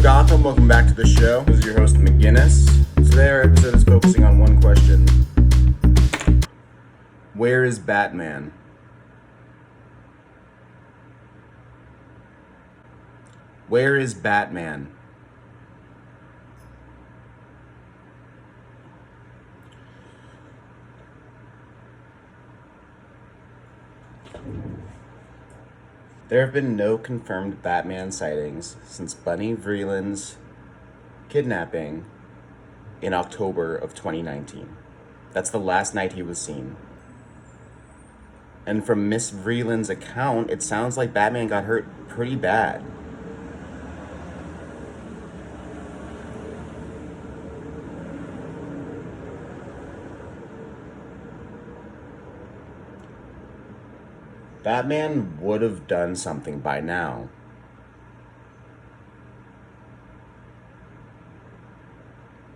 Gotham? Welcome back to the show. This is your host, McGinnis. Today our episode is focusing on one question. Where is Batman? Where is Batman? There have been no confirmed Batman sightings since Bunny Vreeland's kidnapping in October of 2019. That's the last night he was seen. And from Miss Vreeland's account, it sounds like Batman got hurt pretty bad. Batman would have done something by now.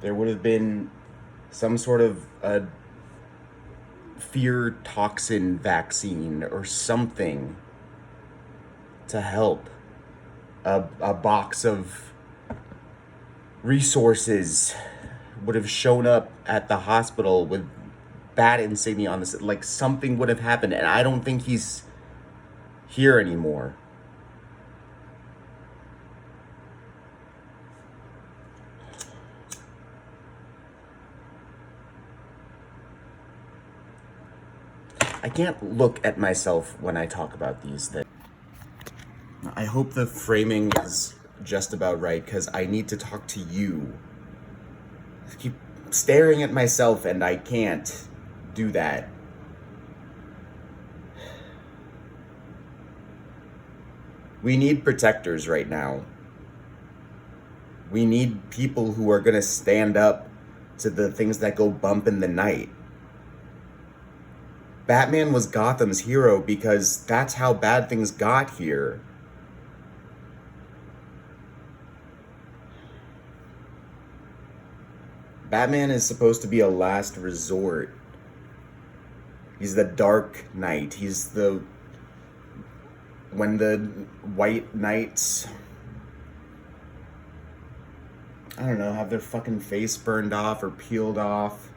There would have been some sort of a fear toxin vaccine or something to help. A box of resources would have shown up at the hospital with bat insignia on this. Like, something would have happened, and I don't think he's here anymore. I can't look at myself when I talk about these things. I hope the framing is just about right, because I need to talk to you. I keep staring at myself and I can't do that. We need protectors right now. We need people who are gonna stand up to the things that go bump in the night. Batman was Gotham's hero because that's how bad things got here. Batman is supposed to be a last resort. He's the Dark Knight. He's the... When the White Knights, I don't know, have their fucking face burned off or peeled off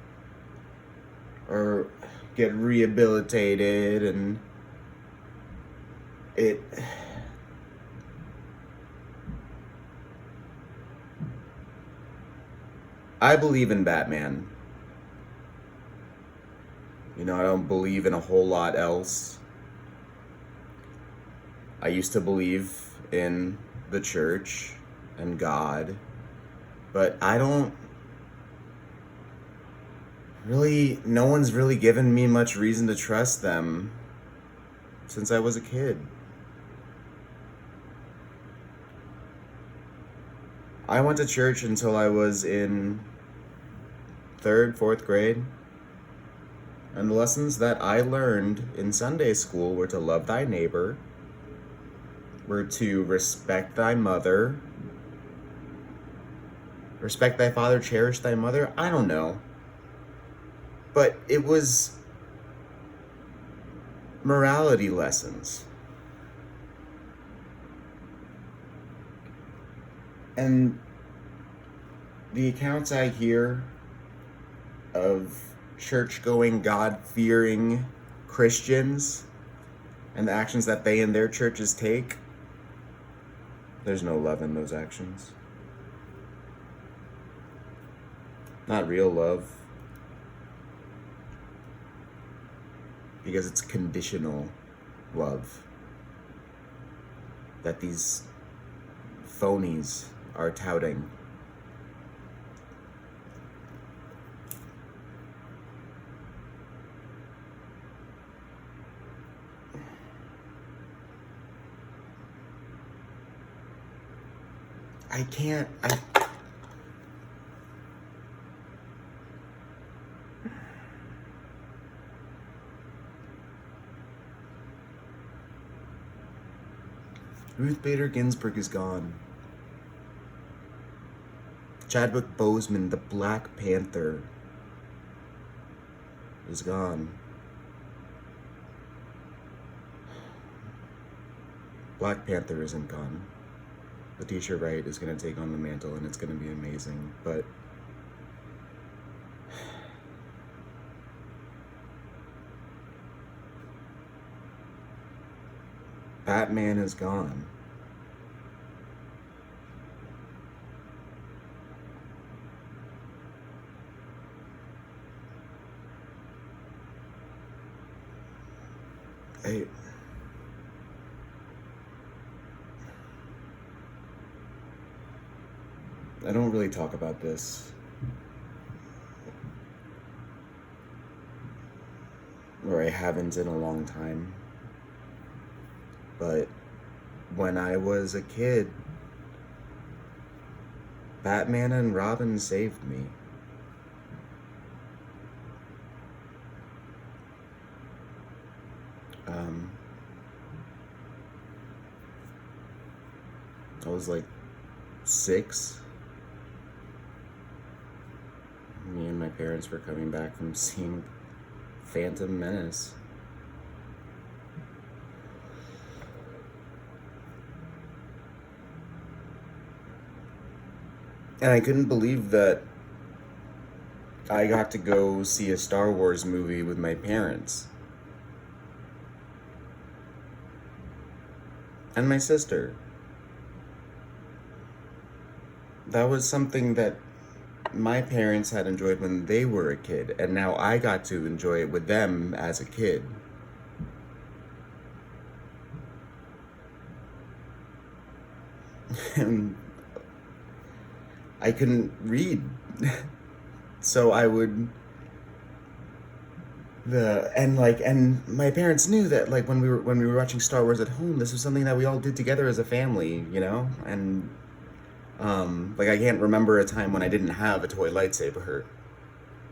or get rehabilitated, and I believe in Batman. You know, I don't believe in a whole lot else. I used to believe in the church and God, but I don't really, no one's really given me much reason to trust them since I was a kid. I went to church until I was in 3rd, 4th grade. And the lessons that I learned in Sunday school were to love thy neighbor, were to respect thy mother, respect thy father, cherish thy mother. I don't know. But it was morality lessons. And the accounts I hear of church-going, God-fearing Christians and the actions that they and their churches take, there's no love in those actions. Not real love. Because it's conditional love that these phonies are touting. Ruth Bader Ginsburg is gone. Chadwick Boseman, the Black Panther, is gone. Black Panther isn't gone. Letitia Wright is going to take on the mantle, and it's going to be amazing. But Batman is gone. I don't really talk about this, or I haven't in a long time, but when I was a kid, Batman and Robin saved me. I was like 6. Me and my parents were coming back from seeing Phantom Menace. And I couldn't believe that I got to go see a Star Wars movie with my parents. And my sister. That was something that my parents had enjoyed when they were a kid, and now I got to enjoy it with them as a kid. And I couldn't read. So I would and my parents knew that like when we were watching Star Wars at home, this was something that we all did together as a family, and like I can't remember a time when I didn't have a toy lightsaber.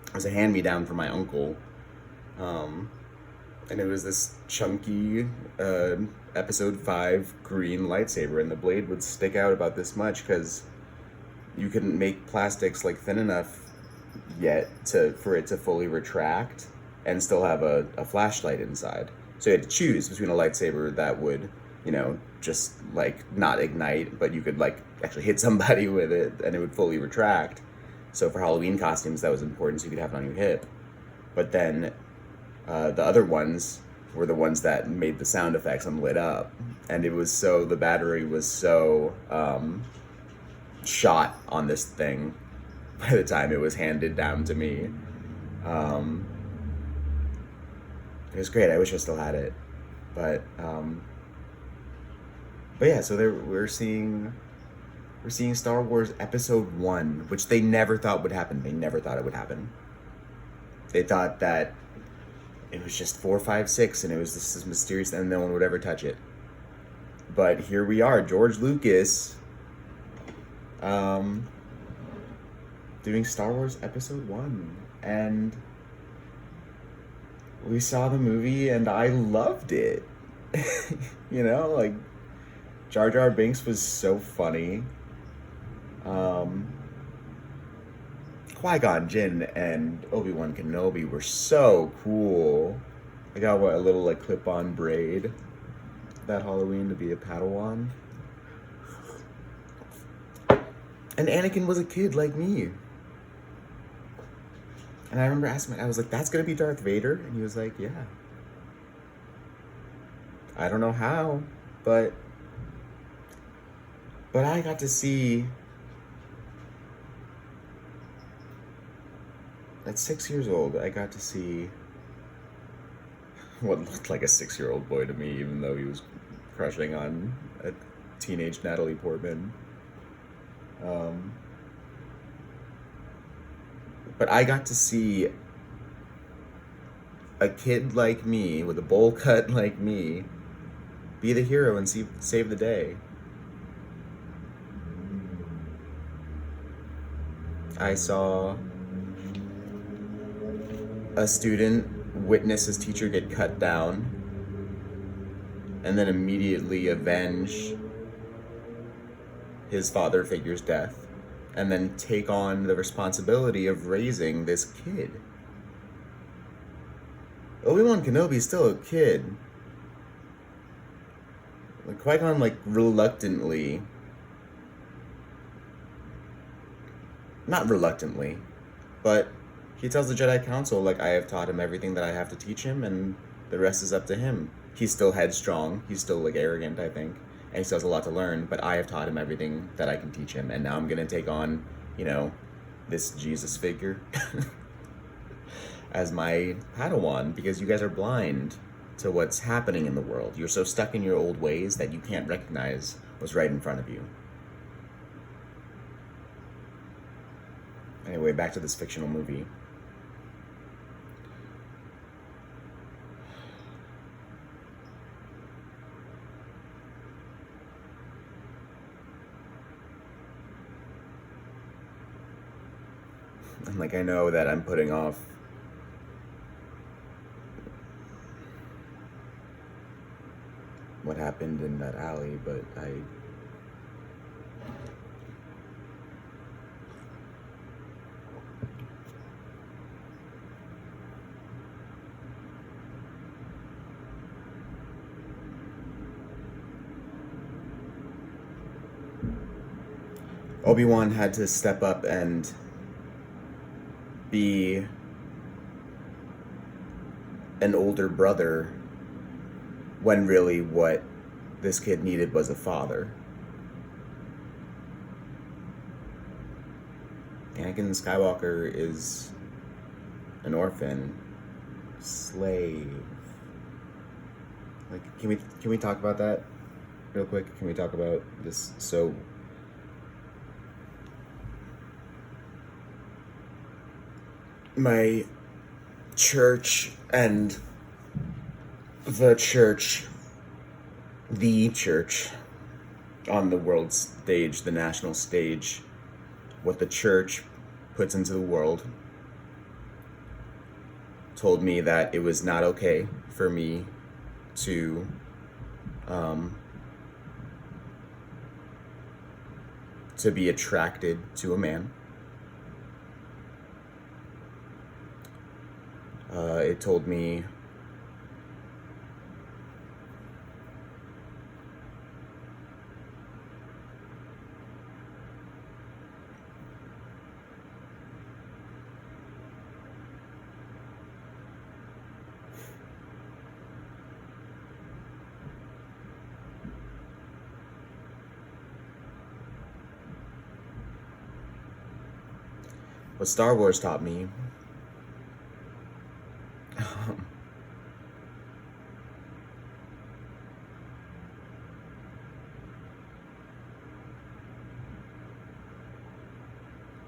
It was a hand-me-down from my uncle. And it was this chunky episode 5 green lightsaber, and the blade would stick out about this much because you couldn't make plastics like thin enough yet for it to fully retract and still have a flashlight inside. So you had to choose between a lightsaber that would, just like not ignite, but you could like actually hit somebody with it and it would fully retract. So for Halloween costumes, that was important, so you could have it on your hip. But then the other ones were the ones that made the sound effects and lit up. And the battery was so shot on this thing by the time it was handed down to me. It was great. I wish I still had it. But yeah, so we're seeing Star Wars Episode 1, which they never thought would happen. They never thought it would happen. They thought that it was just 4, 5, 6, and it was this mysterious, and no one would ever touch it. But here we are, George Lucas, doing Star Wars Episode 1, and we saw the movie, and I loved it. Like, Jar Jar Binks was so funny. Qui-Gon Jinn and Obi-Wan Kenobi were so cool. I got a little like clip-on braid that Halloween to be a Padawan. And Anakin was a kid like me. And I remember asking him, I was like, that's gonna be Darth Vader? And he was like, yeah. I don't know how, but I got to see, at 6 years old, I got to see what looked like a 6-year-old boy to me, even though he was crushing on a teenage Natalie Portman. But I got to see a kid like me, with a bowl cut like me, be the hero and save the day. I saw a student witness his teacher get cut down and then immediately avenge his father figure's death and then take on the responsibility of raising this kid. Obi-Wan Kenobi's still a kid. Like, Qui-Gon, reluctantly not reluctantly, but he tells the Jedi Council, like, I have taught him everything that I have to teach him, and the rest is up to him. He's still headstrong, he's still, like, arrogant, I think, and he still has a lot to learn, but I have taught him everything that I can teach him, and now I'm gonna take on, this Jesus figure as my Padawan, because you guys are blind to what's happening in the world. You're so stuck in your old ways that you can't recognize what's right in front of you. Anyway, back to this fictional movie. And like, I know that I'm putting off what happened in that alley, but Obi-Wan had to step up and be an older brother when really what this kid needed was a father. Anakin Skywalker is an orphan, slave. Like, can we talk about that real quick? Can we talk about this? So, my church and the church on the world stage, the national stage, what the church puts into the world, told me that it was not okay for me to be attracted to a man. It told me what Star Wars taught me.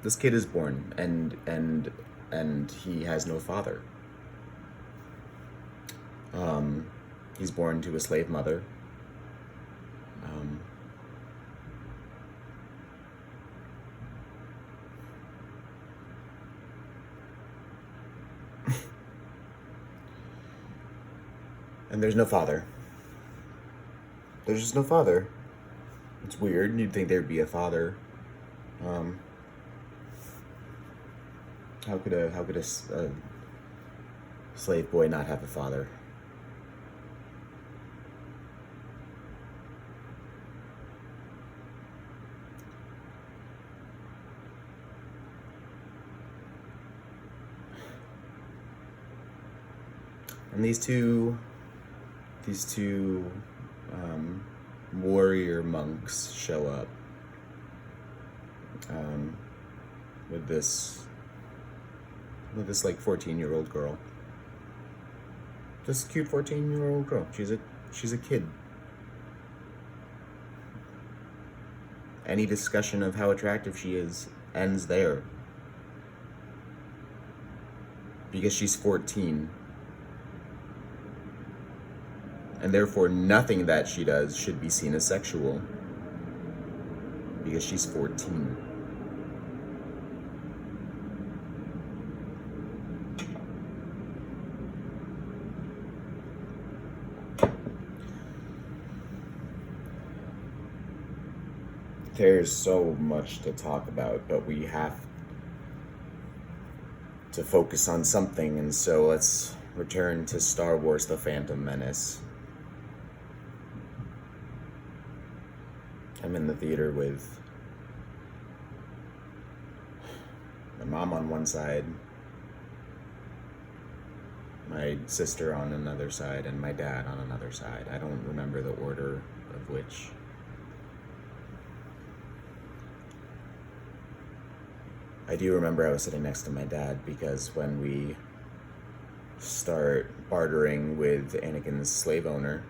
This kid is born, and he has no father. He's born to a slave mother. And there's no father. There's just no father. It's weird. You'd think there'd be a father. How could a slave boy not have a father? And these two warrior monks show up with this like 14-year-old girl. This cute 14-year-old girl. She's a kid. Any discussion of how attractive she is ends there. Because she's 14. And therefore nothing that she does should be seen as sexual. Because she's 14. There's so much to talk about, but we have to focus on something, and so let's return to Star Wars: The Phantom Menace. I'm in the theater with my mom on one side, my sister on another side, and my dad on another side. I don't remember the order of which. I do remember I was sitting next to my dad because when we start bartering with Anakin's slave owner,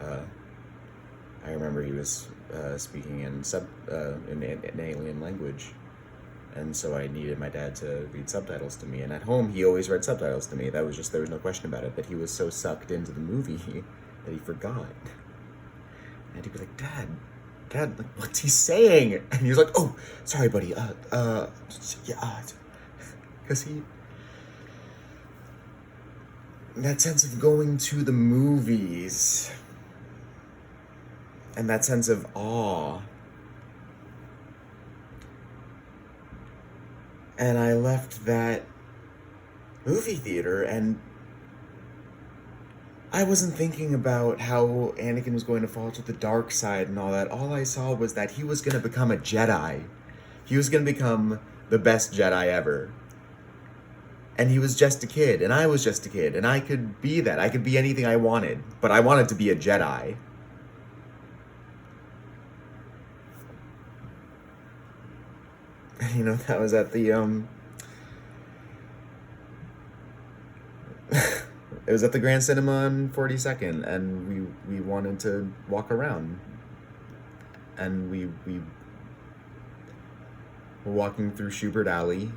I remember he was speaking in an alien language, and so I needed my dad to read subtitles to me. And at home, he always read subtitles to me. There was no question about it. But he was so sucked into the movie that he forgot. And he'd be like, Dad, like, what's he saying? And he was like, oh, sorry, buddy. Yeah, because that sense of going to the movies and that sense of awe. And I left that movie theater and I wasn't thinking about how Anakin was going to fall to the dark side and all that. All I saw was that he was going to become a Jedi. He was going to become the best Jedi ever. And he was just a kid, and I was just a kid, and I could be that. I could be anything I wanted, but I wanted to be a Jedi. You know, that was at the, it was at the Grand Cinema on 42nd, and we wanted to walk around. And we were walking through Schubert Alley.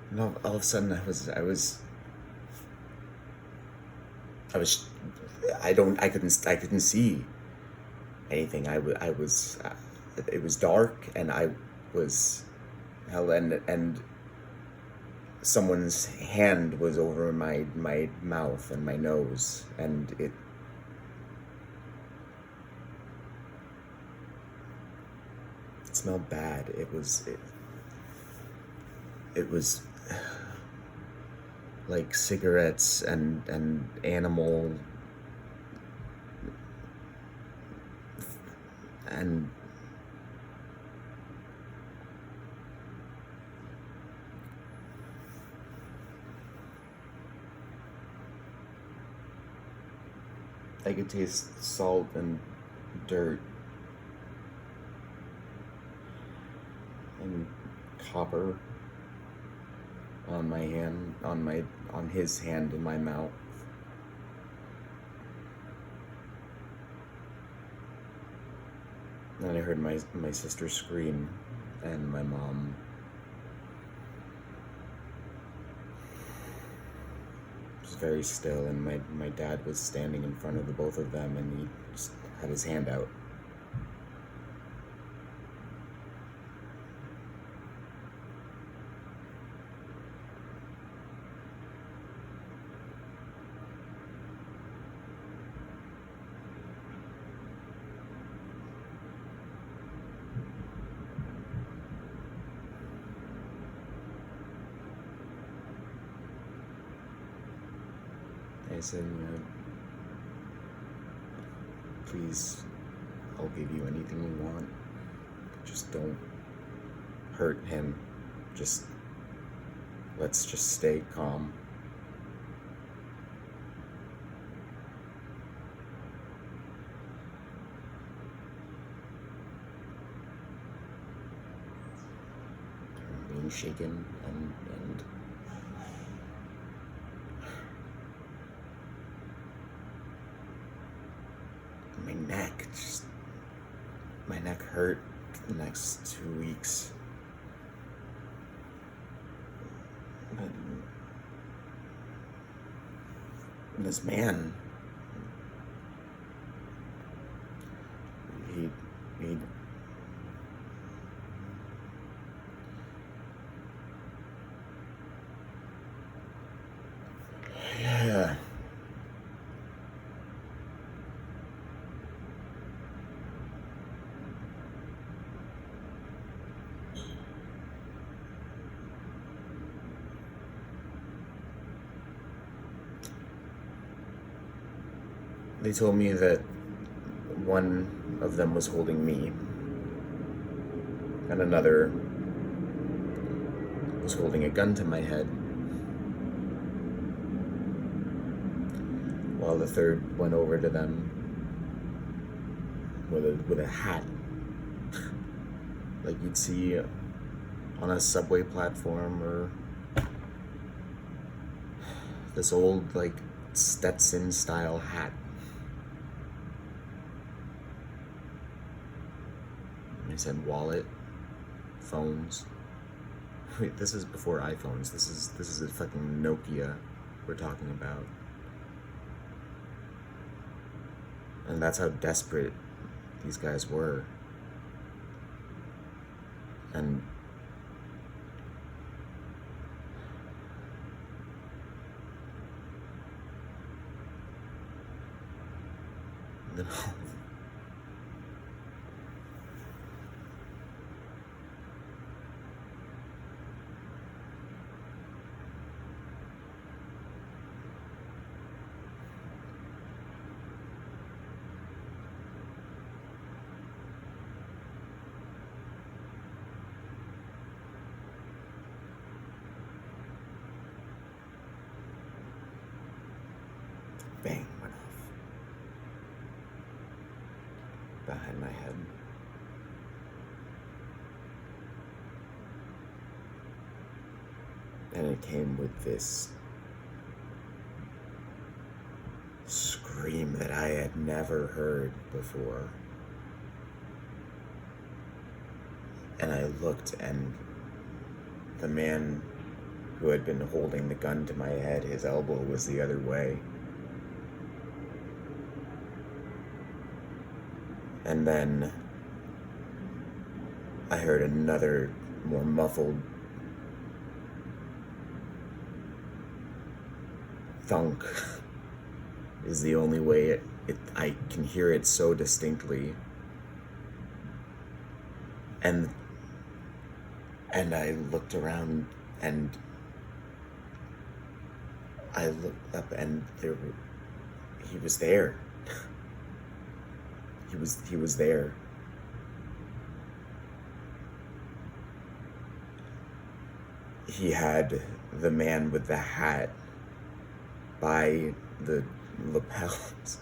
And all of a sudden I couldn't see anything. It was dark, and I was held, and someone's hand was over my mouth and my nose, and it smelled bad. It was like cigarettes and animal and I could taste salt and dirt and copper on my hand, on his hand in my mouth. And I heard my sister scream, and my mom was very still, and my dad was standing in front of the both of them, and he just had his hand out. I said, please, I'll give you anything you want. Just don't hurt him. Let's just stay calm. I'm being shaken and my neck hurt the next 2 weeks. And this man, he yeah. They told me that one of them was holding me, and another was holding a gun to my head, while the third went over to them with a hat, like you'd see on a subway platform, or this old like Stetson style hat. He said wallet, phones. Wait, this is before iPhones. This is a fucking Nokia we're talking about. And that's how desperate these guys were. And then bang went off behind my head. And it came with this scream that I had never heard before. And I looked, and the man who had been holding the gun to my head, his elbow was the other way. And then I heard another, more muffled thunk. Is the only way I can hear it so distinctly. And I looked around, and I looked up, and he was there. He was there. He had the man with the hat by the lapels.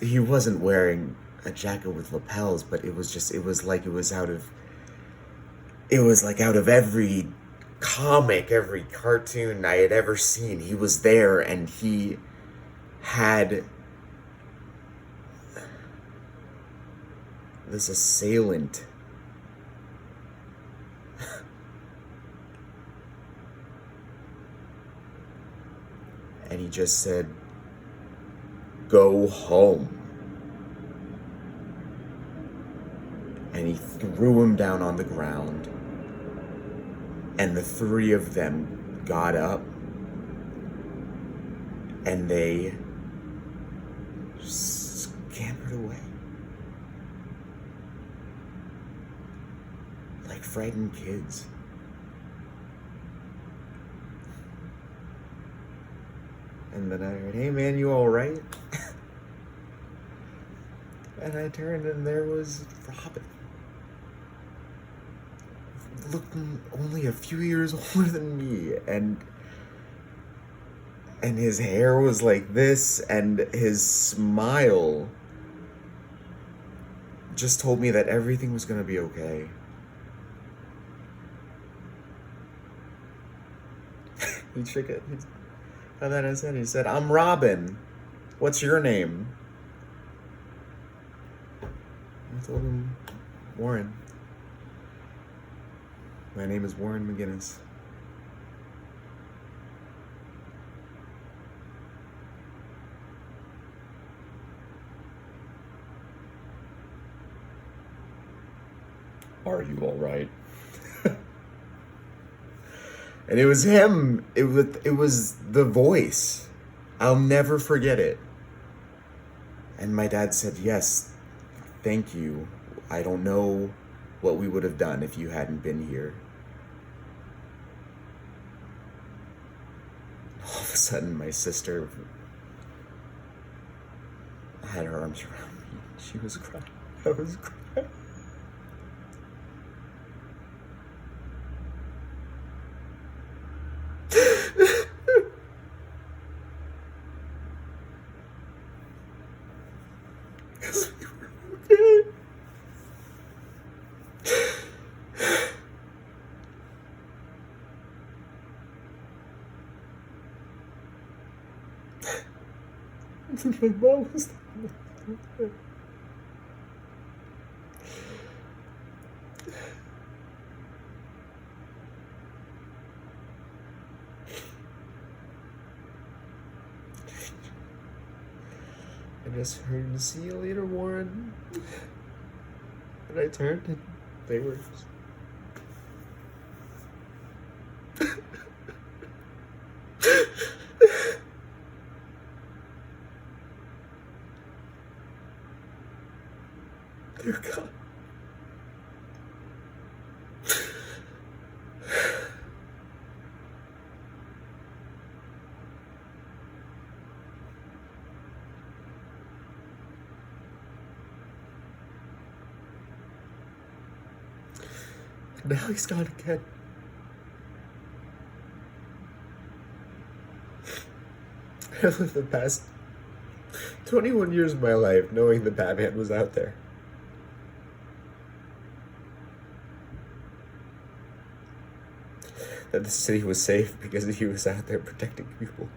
He wasn't wearing a jacket with lapels, but it was like out of every comic, every cartoon I had ever seen. He was there, and he had this assailant. And he just said, "Go home." And he threw him down on the ground. And the three of them got up, and they scampered away like frightened kids. And then I heard, "Hey man, you all right?" And I turned, and there was Robin, looking only a few years older than me, and his hair was like this, and his smile just told me that everything was gonna be okay. He shook it. And then he said, "I'm Robin. What's your name?" I told him, "Warren. My name is Warren McGinnis." "Are you all right?" And it was him. It was the voice. I'll never forget it. And my dad said, "Yes, thank you. I don't know what we would have done if you hadn't been here." All of a a sudden, my sister had her arms around me. She was crying. I was crying. Because we were okay. My mom was there. I just heard, "See you later, Warren." And I turned and they were. They're gone. And now he's gone again. I lived the past 21 years of my life knowing that Batman was out there. That the city was safe because he was out there protecting people.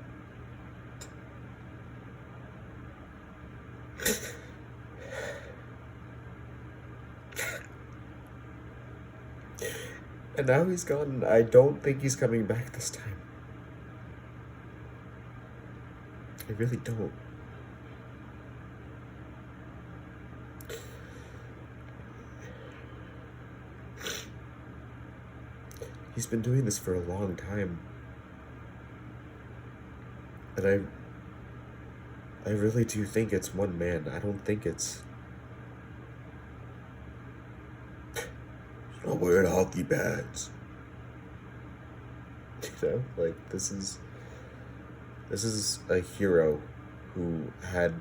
And now he's gone, and I don't think he's coming back this time. I really don't. He's been doing this for a long time. And I really do think it's one man. I don't think it's... Not wearing hockey pads. You know, like, this is a hero who had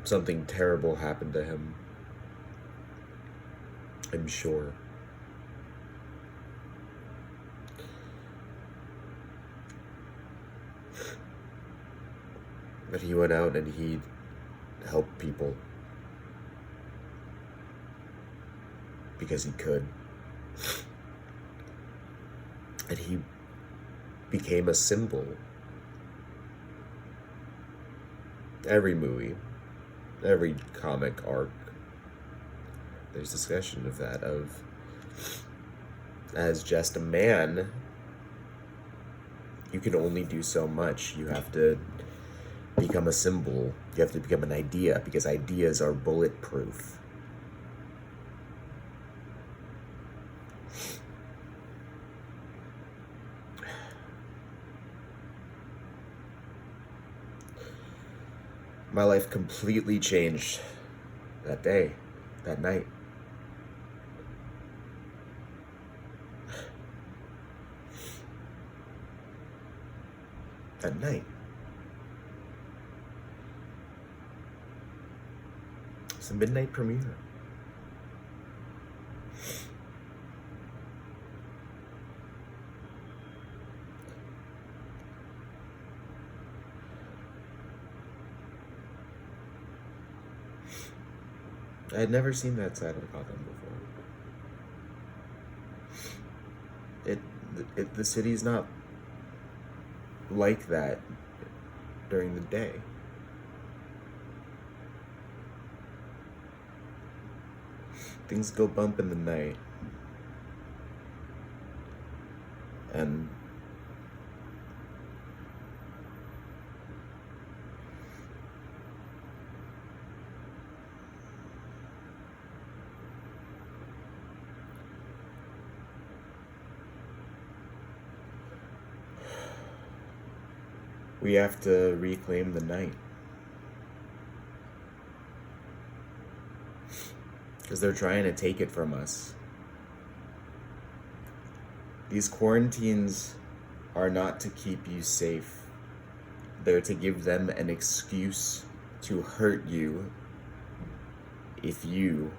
something terrible happen to him. I'm sure. But he went out and he helped people. Because he could. And he became a symbol. Every movie, every comic arc, there's discussion of that, of as just a man, you can only do so much. You have to become a symbol. You have to become an idea, because ideas are bulletproof. My life completely changed that day, that night. That night. It's a midnight premiere. I had never seen that side of Gotham before. The city's not like that during the day. Things go bump in the night. And we have to reclaim the night. Because they're trying to take it from us. These quarantines are not to keep you safe. They're to give them an excuse to hurt you if you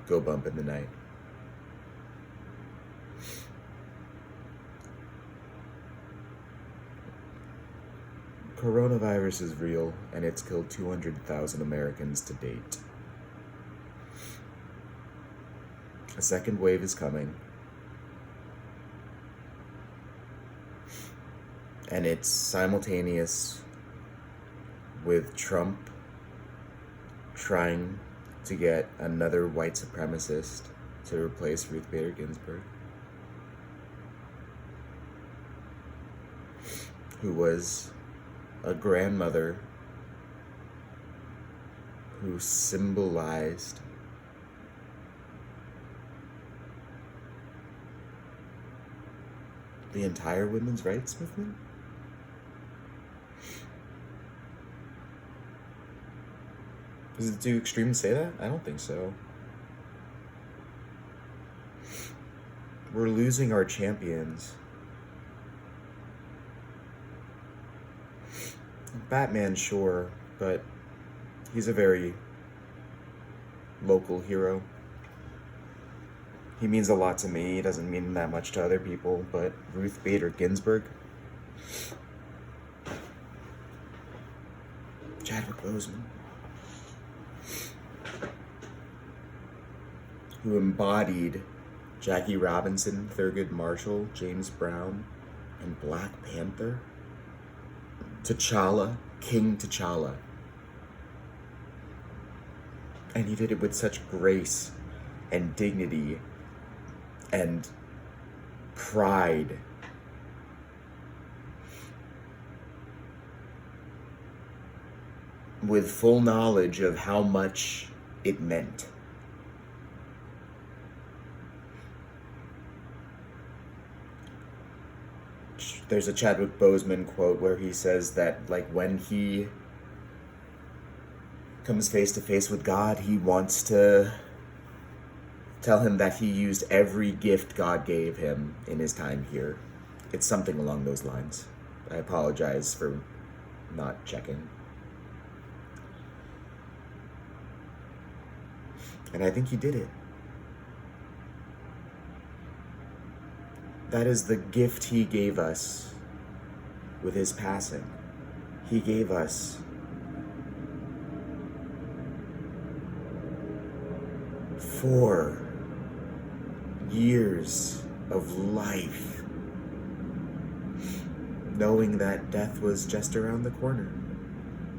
go bump in the night. Coronavirus is real, and it's killed 200,000 Americans to date. A second wave is coming. And it's simultaneous with Trump trying to get another white supremacist to replace Ruth Bader Ginsburg, who was a grandmother who symbolized the entire women's rights movement. Is it too extreme to say that? I don't think so. We're losing our champions. Batman, sure, but he's a very local hero. He means a lot to me. He doesn't mean that much to other people, but Ruth Bader Ginsburg, Chadwick Boseman, who embodied Jackie Robinson, Thurgood Marshall, James Brown, and Black Panther. T'Challa, King T'Challa. And he did it with such grace and dignity and pride. With full knowledge of how much it meant. There's a Chadwick Boseman quote where he says that, like, when he comes face to face with God, he wants to tell him that he used every gift God gave him in his time here. It's something along those lines. I apologize for not checking. And I think he did it. That is the gift he gave us with his passing. He gave us 4 years of life, knowing that death was just around the corner,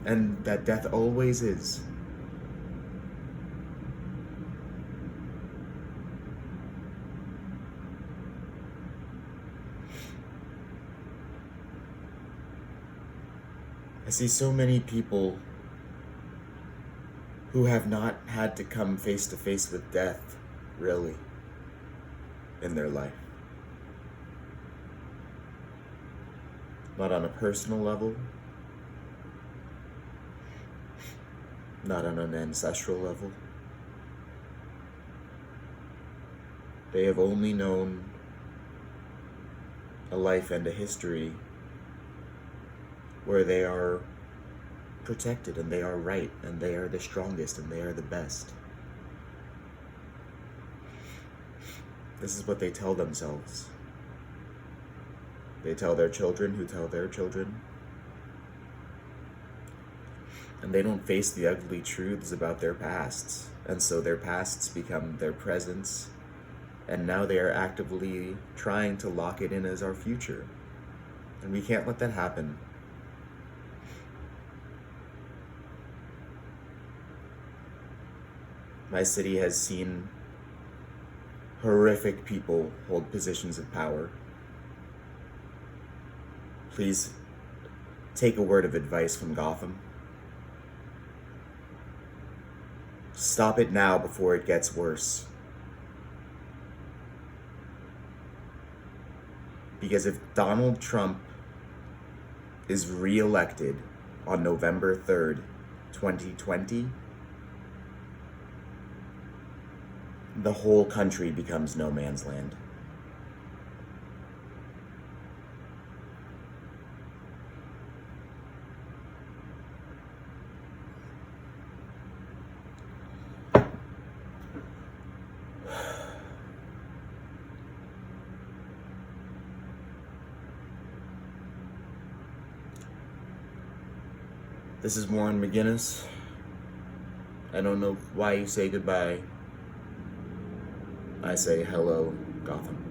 and that death always is. I see so many people who have not had to come face to face with death, really, in their life. Not on a personal level, not on an ancestral level. They have only known a life and a history where they are protected and they are right and they are the strongest and they are the best. This is what they tell themselves. They tell their children who tell their children. And they don't face the ugly truths about their pasts. And so their pasts become their presents. And now they are actively trying to lock it in as our future. And we can't let that happen. My city has seen horrific people hold positions of power. Please take a word of advice from Gotham. Stop it now before it gets worse. Because if Donald Trump is re-elected on November 3rd, 2020, the whole country becomes no man's land. This is Warren McGinnis. I don't know why you say goodbye. I say hello, Gotham.